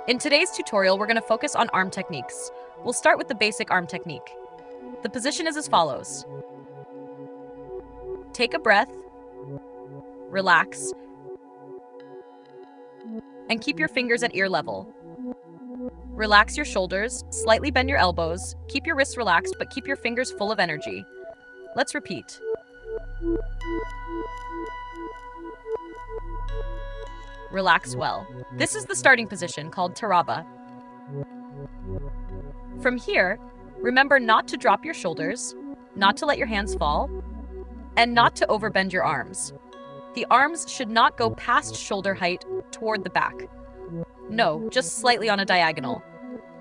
In today's tutorial, we're going to focus on arm techniques. We'll start with the basic arm technique. The position is as follows. Take a breath, relax, and keep your fingers at ear level. Relax your shoulders, slightly bend your elbows, keep your wrists relaxed, but keep your fingers full of energy. Let's repeat. Relax well. This is the starting position called Taraba. From here, remember not to drop your shoulders, not to let your hands fall, and not to overbend your arms. The arms should not go past shoulder height toward the back. No, just slightly on a diagonal.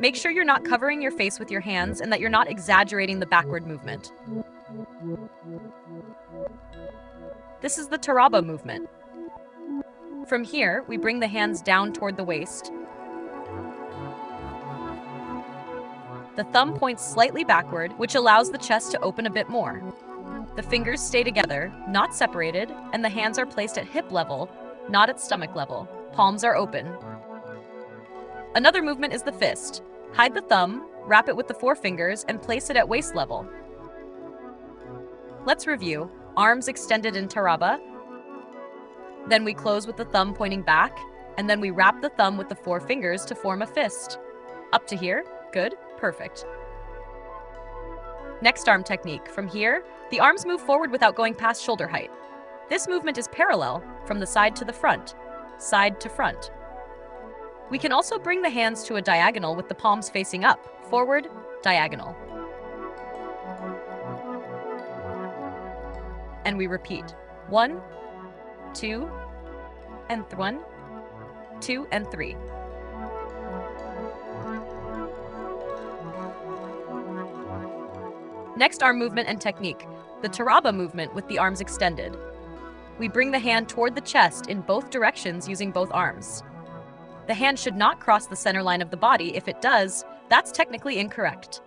Make sure you're not covering your face with your hands and that you're not exaggerating the backward movement. This is the Taraba movement. From here, we bring the hands down toward the waist. The thumb points slightly backward, which allows the chest to open a bit more. The fingers stay together, not separated, and the hands are placed at hip level, not at stomach level. Palms are open. Another movement is the fist. Hide the thumb, wrap it with the four fingers, and place it at waist level. Let's review. Arms extended in Taraba. Then we close with the thumb pointing back, and then we wrap the thumb with the four fingers to form a fist. Up to here? Good. Perfect. Next arm technique. From here, the arms move forward without going past shoulder height. This movement is parallel from the side to the front, side to front. We can also bring the hands to a diagonal with the palms facing up, forward, diagonal. And we repeat. 1, 2, and 1, 2, and 3. Next arm movement and technique, the Taraba movement with the arms extended. We bring the hand toward the chest in both directions using both arms. The hand should not cross the center line of the body. If it does, that's technically incorrect.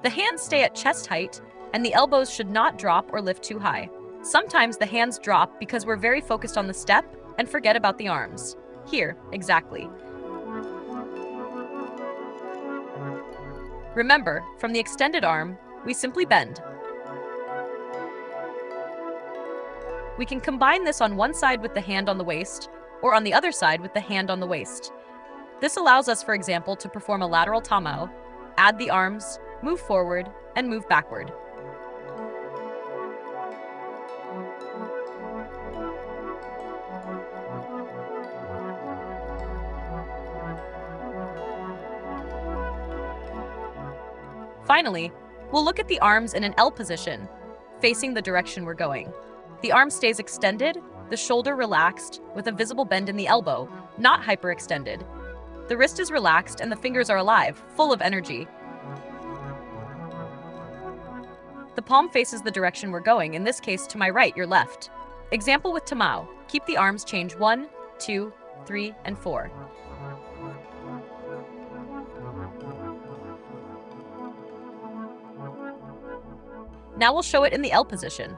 The hands stay at chest height, and the elbows should not drop or lift too high. Sometimes the hands drop because we're very focused on the step and forget about the arms. Here, exactly. Remember, from the extended arm, we simply bend. We can combine this on one side with the hand on the waist, or on the other side with the hand on the waist. This allows us, for example, to perform a lateral tamao, add the arms, move forward, and move backward. Finally, we'll look at the arms in an L position, facing the direction we're going. The arm stays extended, the shoulder relaxed, with a visible bend in the elbow, not hyperextended. The wrist is relaxed and the fingers are alive, full of energy. The palm faces the direction we're going, in this case to my right, your left. Example with tamao. Keep the arms change 1, 2, 3, and 4. Now we'll show it in the L position.